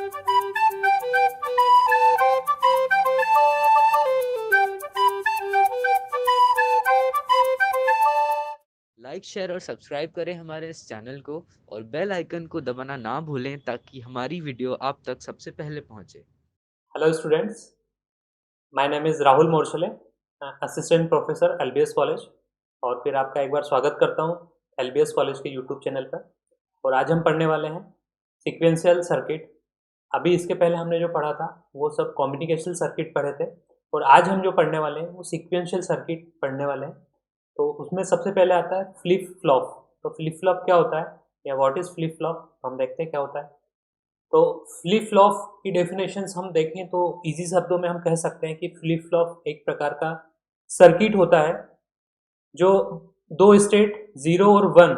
Like share और subscribe करें हमारे इस चैनल को और बेल आइकन को दबाना ना भूलें ताकि हमारी वीडियो आप तक सबसे पहले पहुंचे। Hello students, my name is Rahul Morchhale, assistant professor LBS college. और फिर आपका एक बार स्वागत करता हूँ एलबीएस कॉलेज के यूट्यूब चैनल पर। और आज हम पढ़ने वाले हैं सीक्वेंशियल सर्किट। अभी इसके पहले हमने जो पढ़ा था वो सब कम्युनिकेशन सर्किट पढ़े थे, और आज हम जो पढ़ने वाले हैं वो सीक्वेंशियल सर्किट पढ़ने वाले हैं। तो उसमें सबसे पहले आता है फ्लिप फ्लॉप। तो फ्लिप फ्लॉप क्या होता है या व्हाट इज़ फ्लिप फ्लॉप, हम देखते हैं क्या होता है। तो फ्लिप फ्लॉप की डेफिनेशंस हम देखें तो इजी शब्दों में हम कह सकते हैं कि फ्लिप फ्लॉप एक प्रकार का सर्किट होता है जो दो स्टेट 0 और 1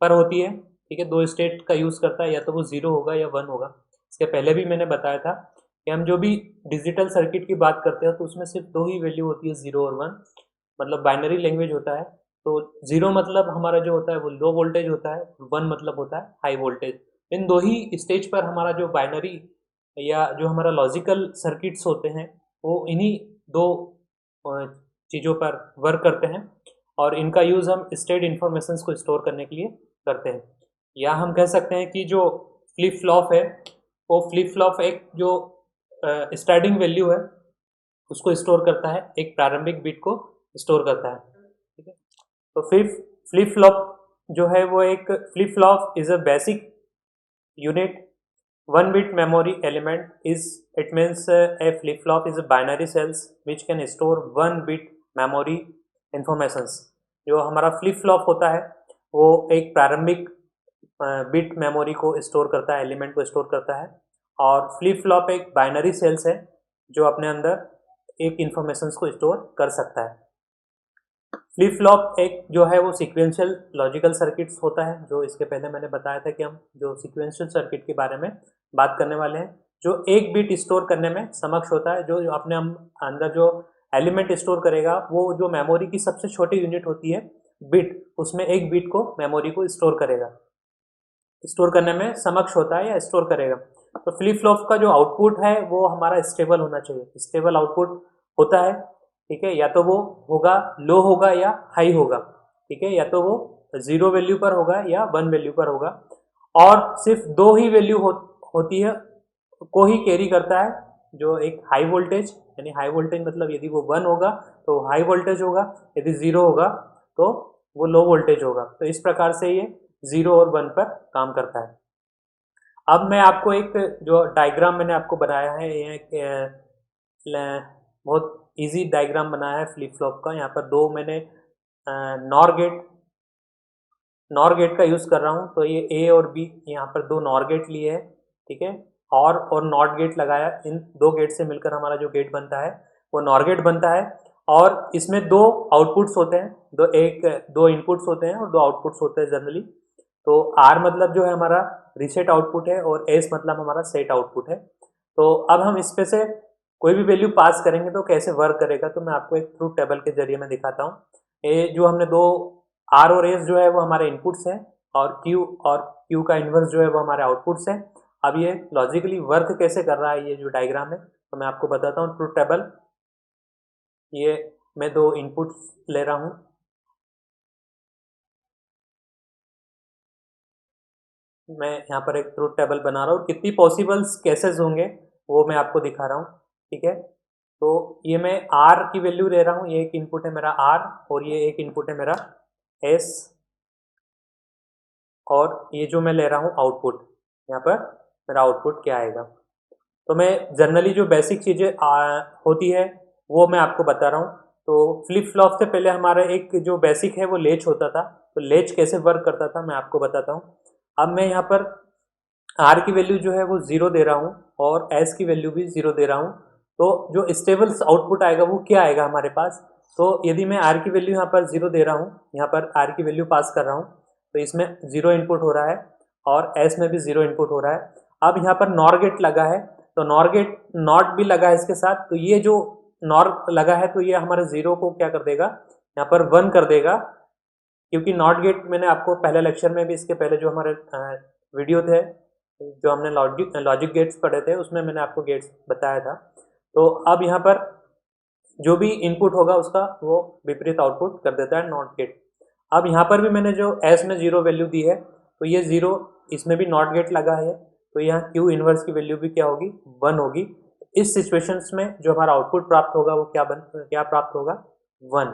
पर होती है। ठीक है, दो स्टेट का यूज़ करता है, या तो वो 0 होगा या 1 होगा। इसके पहले भी मैंने बताया था कि हम जो भी डिजिटल सर्किट की बात करते हैं तो उसमें सिर्फ दो ही वैल्यू होती है, 0 और 1। मतलब बाइनरी लैंग्वेज होता है। तो 0 मतलब हमारा जो होता है वो लो वोल्टेज होता है, 1 मतलब होता है हाई वोल्टेज। इन दो ही स्टेज पर हमारा जो बाइनरी या जो हमारा लॉजिकल सर्किट्स होते हैं वो इन्हीं दो चीज़ों पर वर्क करते हैं, और इनका यूज़ हम स्टेट इन्फॉर्मेशंस को स्टोर करने के लिए करते हैं। या हम कह सकते हैं कि जो फ्लिप फ्लॉप है वो फ्लिप फ्लॉप एक जो स्टार्टिंग वैल्यू है उसको स्टोर करता है, एक प्रारंभिक बिट को स्टोर करता है। ठीक है, तो फ्लिप फ्लॉप जो है वो एक flip flop is a basic unit 1 bit memory element is it means a flip flop is a binary cells which can store 1 bit memory informations। जो हमारा फ्लिप फ्लॉप होता है वो एक प्रारंभिक बिट मेमोरी को स्टोर करता है, एलिमेंट को स्टोर करता है। और फ्लिप फ्लॉप एक बाइनरी सेल्स है जो अपने अंदर एक इंफॉर्मेशंस को स्टोर कर सकता है। फ्लिप फ्लॉप एक जो है वो सीक्वेंशियल लॉजिकल सर्किट्स होता है, जो इसके पहले मैंने बताया था कि हम जो सीक्वेंशियल सर्किट के बारे में बात करने वाले हैं, जो एक बिट स्टोर करने में समक्ष होता है। जो अपने हम अंदर जो एलिमेंट स्टोर करेगा वो जो मेमोरी की सबसे छोटी यूनिट होती है बिट, उसमें एक बिट को मेमोरी को स्टोर करेगा, स्टोर करने में समक्ष होता है या स्टोर करेगा। तो फ्लिप फ्लॉप का जो आउटपुट है वो हमारा स्टेबल होना चाहिए, स्टेबल आउटपुट होता है। ठीक है, या तो वो होगा लो होगा या हाई होगा। ठीक है, या तो वो 0 वैल्यू पर होगा या 1 वैल्यू पर होगा। और सिर्फ दो ही वैल्यू होती है को ही कैरी करता है, जो एक हाई वोल्टेज, यानी हाई वोल्टेज मतलब यदि वो 1 होगा तो हाई वोल्टेज होगा, यदि 0 होगा तो वो लो वोल्टेज होगा। तो इस प्रकार से ये 0 और 1 पर काम करता है। अब मैं आपको एक जो डायग्राम मैंने आपको बनाया है, ये एक बहुत इजी डायग्राम बनाया है फ्लिप फ्लॉप का। यहाँ पर दो मैंने नॉर गेट का यूज़ कर रहा हूँ। तो ये ए और बी, यहाँ पर दो नॉर गेट लिए हैं। ठीक है, और नॉट गेट लगाया। इन दो गेट से मिलकर हमारा जो गेट बनता है वो नॉर गेट बनता है। और इसमें दो आउटपुट्स होते हैं, दो इनपुट्स होते हैं और दो आउटपुट्स होते हैं जनरली। तो आर मतलब जो है हमारा रीसेट आउटपुट है, और एस मतलब हमारा सेट आउटपुट है। तो अब हम इस पे से कोई भी वैल्यू पास करेंगे तो कैसे वर्क करेगा, तो मैं आपको एक ट्रूथ टेबल के जरिए में दिखाता हूँ। ये जो हमने दो आर और एस जो है वो हमारे इनपुट्स हैं, और क्यू का इन्वर्स जो है वो हमारे आउटपुट्स हैं। अब ये लॉजिकली वर्क कैसे कर रहा है ये जो डायग्राम है, तो मैं आपको बताता हूँ। ट्रूथ टेबल, ये मैं दो इनपुट्स ले रहा हूँ। मैं यहाँ पर एक ट्रूथ टेबल बना रहा हूँ, कितनी पॉसिबल्स केसेस होंगे वो मैं आपको दिखा रहा हूँ। ठीक है, तो ये मैं आर की वैल्यू ले रहा हूँ, ये एक इनपुट है मेरा आर, और ये एक इनपुट है मेरा एस, और ये जो मैं ले रहा हूँ आउटपुट, यहाँ पर मेरा आउटपुट क्या आएगा। तो मैं जनरली जो बेसिक चीज़ें होती है वो मैं आपको बता रहा हूँ। तो फ्लिप फ्लॉप से पहले हमारा एक जो बेसिक है वो लेच होता था। तो लेच कैसे वर्क करता था मैं आपको बताता हूँ। अब मैं यहाँ पर आर की वैल्यू जो है वो 0 दे रहा हूँ, और एस की वैल्यू भी 0 दे रहा हूँ। तो जो स्टेबल आउटपुट आएगा वो क्या आएगा हमारे पास। तो यदि मैं आर की वैल्यू यहाँ पर 0 दे रहा हूँ, यहाँ पर आर की वैल्यू पास कर रहा हूँ, तो इसमें 0 इनपुट हो रहा है, और एस में भी 0 इनपुट हो रहा है। अब यहाँ पर नॉर गेट लगा है, तो नॉर गेट नॉट भी लगा है इसके साथ। तो ये जो नॉर लगा है तो ये हमारे 0 को क्या कर देगा, यहाँ पर 1 कर देगा, क्योंकि नॉट गेट मैंने आपको पहले लेक्चर में भी, इसके पहले जो हमारे वीडियो थे जो हमने लॉजिक गेट्स पढ़े थे उसमें मैंने आपको गेट्स बताया था। तो अब यहाँ पर जो भी इनपुट होगा उसका वो विपरीत आउटपुट कर देता है नॉट गेट। अब यहाँ पर भी मैंने जो एस में जीरो वैल्यू दी है तो ये जीरो, इसमें भी नॉट गेट लगा है, तो यहाँ क्यू इनवर्स की वैल्यू भी क्या होगी, 1 होगी। इस सिचुएशंस में जो हमारा आउटपुट प्राप्त होगा वो क्या प्राप्त होगा, 1।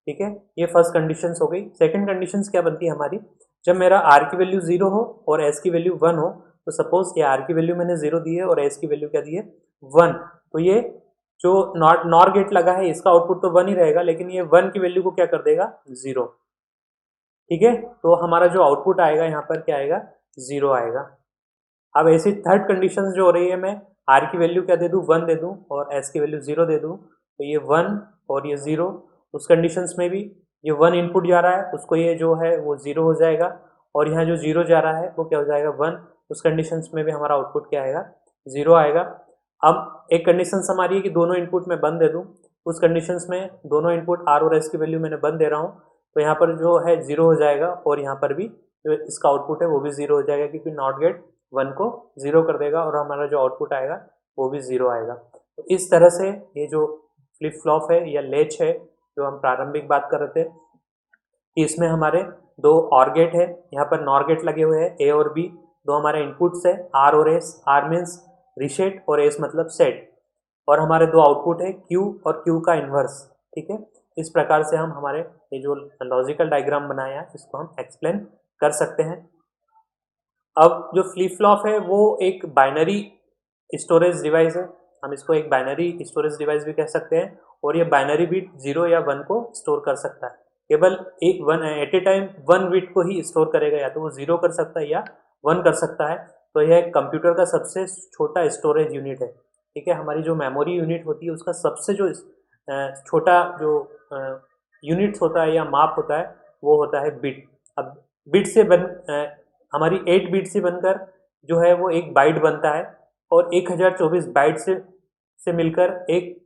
ठीक है, ये फर्स्ट कंडीशन हो गई। सेकंड कंडीशन क्या बनती है हमारी, जब मेरा आर की वैल्यू 0 हो और एस की वैल्यू 1 हो, तो सपोज ये आर की वैल्यू मैंने 0 दी है और एस की वैल्यू क्या दी है, 1, तो ये जो नॉर गेट लगा है इसका आउटपुट तो 1 ही रहेगा, लेकिन ये 1 की वैल्यू को क्या कर देगा, 0। ठीक है, तो हमारा जो आउटपुट आएगा यहाँ पर क्या आएगा, 0 आएगा। अब ऐसी थर्ड कंडीशन जो हो रही है, मैं आर की वैल्यू क्या दे दूँ, 1 दे दूँ और एस की वैल्यू 0 दे दूँ, तो ये 1 और ये 0, उस कंडीशंस में भी ये 1 इनपुट जा रहा है उसको ये जो है वो 0 हो जाएगा, और यहाँ जो 0 जा रहा है वो क्या हो जाएगा, 1, उस कंडीशंस में भी हमारा आउटपुट क्या आएगा, 0 आएगा। अब एक कंडीशन हमारी है कि दोनों इनपुट मैं 1 दे दूँ, उस कंडीशंस में दोनों इनपुट आर और एस की वैल्यू मैंने 1 दे रहा हूँ, तो यहाँ पर जो है 0 हो जाएगा और यहाँ पर भी जो इसका आउटपुट है वो भी 0 हो जाएगा, क्योंकि नॉट गेट 1 को 0 कर देगा और हमारा जो आउटपुट आएगा वो भी 0 आएगा। तो इस तरह से ये जो फ्लिप फ्लॉप है या लेच है, जो हम प्रारंभिक बात कर रहे थे कि इसमें हमारे दो और गेट है, यहाँ पर नॉर गेट लगे हुए हैं ए और बी, दो हमारे इनपुट्स है आर और एस, आर मीन्स रीसेट और एस मतलब सेट, और हमारे दो आउटपुट है क्यू और क्यू का इन्वर्स। ठीक है, इस प्रकार से हम हमारे ये जो लॉजिकल डायग्राम बनाया है इसको हम एक्सप्लेन कर सकते हैं। अब जो फ्लिप फ्लॉप है वो एक बाइनरी स्टोरेज डिवाइस है, हम इसको एक बाइनरी स्टोरेज डिवाइस भी कह सकते हैं, और ये बाइनरी बिट 0 या 1 को स्टोर कर सकता है। केवल एक one at a time 1 bit को ही स्टोर करेगा, या तो वो 0 कर सकता है या 1 कर सकता है। तो यह कंप्यूटर का सबसे छोटा स्टोरेज यूनिट है। ठीक है, हमारी जो मेमोरी यूनिट होती है उसका सबसे जो छोटा जो यूनिट्स होता है या माप होता है वो होता है बिट। अब बिट से हमारी 8 बिट से बनकर जो है वो एक बाइट बनता है, और 1024 बाइट से मिलकर एक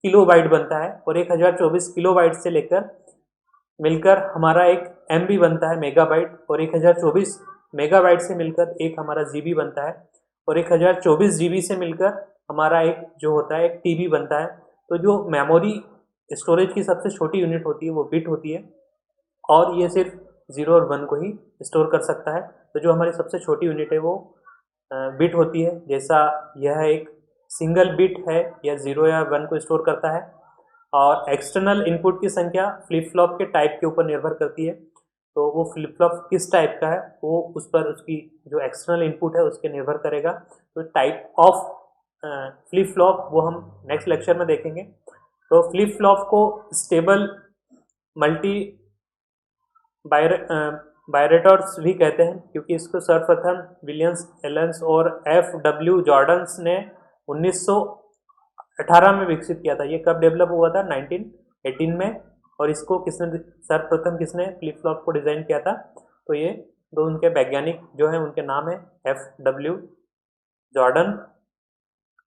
किलो बाइट बनता है, और 1024 किलो बाइट से लेकर मिलकर हमारा एक MB बनता है, मेगाबाइट, और 1024 मेगाबाइट से मिलकर एक हमारा GB बनता है, और 1024 GB से मिलकर हमारा एक जो होता है एक TB बनता है। तो जो मेमोरी स्टोरेज की सबसे छोटी यूनिट होती है वो बिट होती है, और ये सिर्फ 0 और 1 को ही स्टोर कर सकता है। तो जो हमारी सबसे छोटी यूनिट है वो बिट होती है, जैसा यह एक सिंगल बिट है या 0 या 1 को स्टोर करता है। और एक्सटर्नल इनपुट की संख्या फ्लिप फ्लॉप के टाइप के ऊपर निर्भर करती है, तो वो फ्लिप फ्लॉप किस टाइप का है वो उस पर उसकी जो एक्सटर्नल इनपुट है उसके निर्भर करेगा। तो टाइप ऑफ फ्लिप फ्लॉप वो हम नेक्स्ट लेक्चर में देखेंगे। तो फ्लिप फ्लॉप को स्टेबल मल्टी बायरेटर्स भी कहते हैं, क्योंकि इसको सर्वप्रथम विलियम्स एलेंस और FW जॉर्डन्स ने 1918 में विकसित किया था। ये कब डेवलप हुआ था, 1918 में। और इसको सर्वप्रथम किसने फ्लिप फ्लॉप को डिज़ाइन किया था, तो ये दो उनके वैज्ञानिक जो हैं उनके नाम है FW जॉर्डन।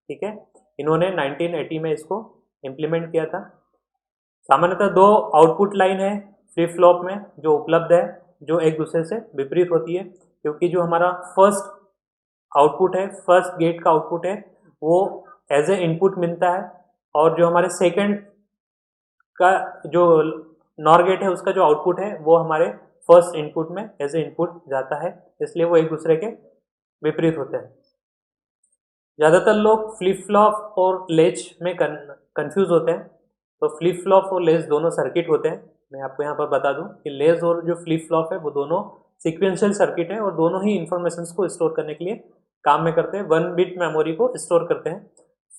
ठीक है, इन्होंने 1980 में इसको इम्प्लीमेंट किया था। सामान्यतः दो आउटपुट लाइन है फ्लिप फ्लॉप में जो उपलब्ध है, जो एक दूसरे से विपरीत होती है, क्योंकि जो हमारा फर्स्ट आउटपुट है, फर्स्ट गेट का आउटपुट है, वो एज ए इनपुट मिलता है, और जो हमारे सेकंड का जो नॉर गेट है उसका जो आउटपुट है वो हमारे फर्स्ट इनपुट में एज ए इनपुट जाता है, इसलिए वो एक दूसरे के विपरीत होते हैं। ज़्यादातर लोग फ्लिप फ्लॉप और लेच में कंफ्यूज होते हैं। तो फ्लिप फ्लॉप और लेच दोनों सर्किट होते हैं। मैं आपको यहाँ पर बता दूं कि लेच और जो फ्लिप फ्लॉप है वो दोनों सीक्वेंशियल सर्किट है, और दोनों ही इंफॉर्मेशन को स्टोर करने के लिए काम में करते हैं, 1 बिट मेमोरी को स्टोर करते हैं।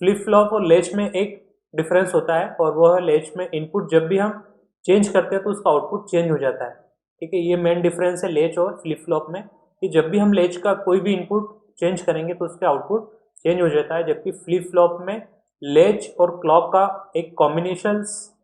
फ्लिप फ्लॉप और लेच में एक डिफरेंस होता है, और वो है लेच में इनपुट जब भी हम चेंज करते हैं तो उसका आउटपुट चेंज हो जाता है। ठीक है, ये मेन डिफरेंस है लेच और फ्लिप फ्लॉप में, कि जब भी हम लेच का कोई भी इनपुट चेंज करेंगे तो उसका आउटपुट चेंज हो जाता है, जबकि फ्लिप फ्लॉप में लेच और क्लॉक का एक कॉम्बिनेशंस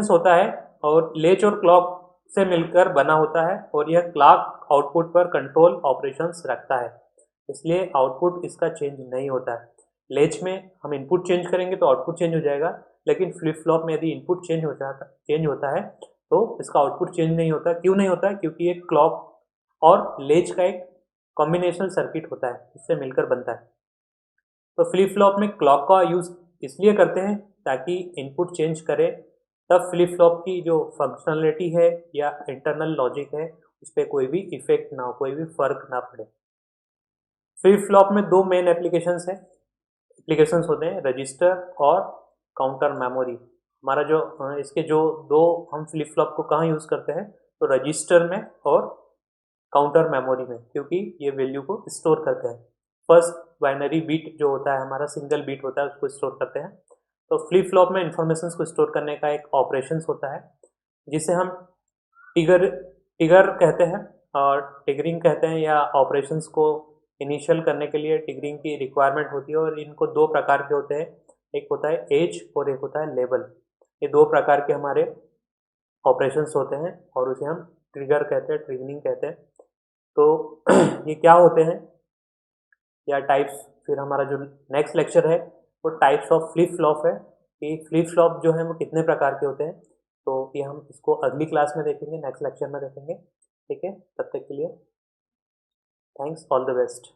होता है, और लेच और क्लॉक से मिलकर बना होता है, और यह क्लॉक आउटपुट पर कंट्रोल ऑपरेशंस रखता है, इसलिए आउटपुट इसका चेंज नहीं होता है। लेच में हम इनपुट चेंज करेंगे तो आउटपुट चेंज हो जाएगा, लेकिन फ्लिप फ्लॉप में यदि इनपुट चेंज होता है तो इसका आउटपुट चेंज नहीं होता। क्यों नहीं होता है, क्योंकि ये क्लॉक और लेच का एक कॉम्बिनेशनल सर्किट होता है, इससे मिलकर बनता है। तो फ्लिप फ्लॉप में क्लॉक का यूज़ इसलिए करते हैं ताकि इनपुट चेंज करें, तब फ्लिप फ्लॉप की जो फंक्शनलिटी है या इंटरनल लॉजिक है उस पर कोई भी इफेक्ट ना हो, कोई भी फर्क ना पड़े। फ्लिप फ्लॉप में दो मेन एप्लीकेशंस होते हैं, रजिस्टर और काउंटर मेमोरी। हमारा जो इसके जो दो हम फ्लिप फ्लॉप को कहाँ यूज़ करते हैं, तो रजिस्टर में और काउंटर मेमोरी में, क्योंकि ये वैल्यू को स्टोर करते हैं। फर्स्ट बाइनरी बिट जो होता है हमारा, सिंगल बिट होता है, उसको स्टोर करते हैं। तो फ्लिप फ्लॉप में इंफॉर्मेशन को स्टोर करने का एक ऑपरेशंस होता है जिसे हम टिगर टिगर कहते हैं और टिगरिंग कहते हैं, या ऑपरेशंस को इनिशियल करने के लिए टिगरिंग की रिक्वायरमेंट होती है। और इनको दो प्रकार के होते हैं, एक होता है एज और एक होता है लेबल। ये दो प्रकार के हमारे ऑपरेशंस होते हैं और उसे हम ट्रिगर कहते हैं, ट्रिगरिंग कहते हैं। तो ये क्या होते हैं या टाइप्स, फिर हमारा जो नेक्स्ट लेक्चर है वो टाइप्स ऑफ फ्लिप फ्लॉप है कि फ्लिप फ्लॉप जो है वो कितने प्रकार के होते हैं। तो ये हम इसको अगली क्लास में देखेंगे, नेक्स्ट लेक्चर में देखेंगे। ठीक है, तब तक के लिए थैंक्स, ऑल द बेस्ट।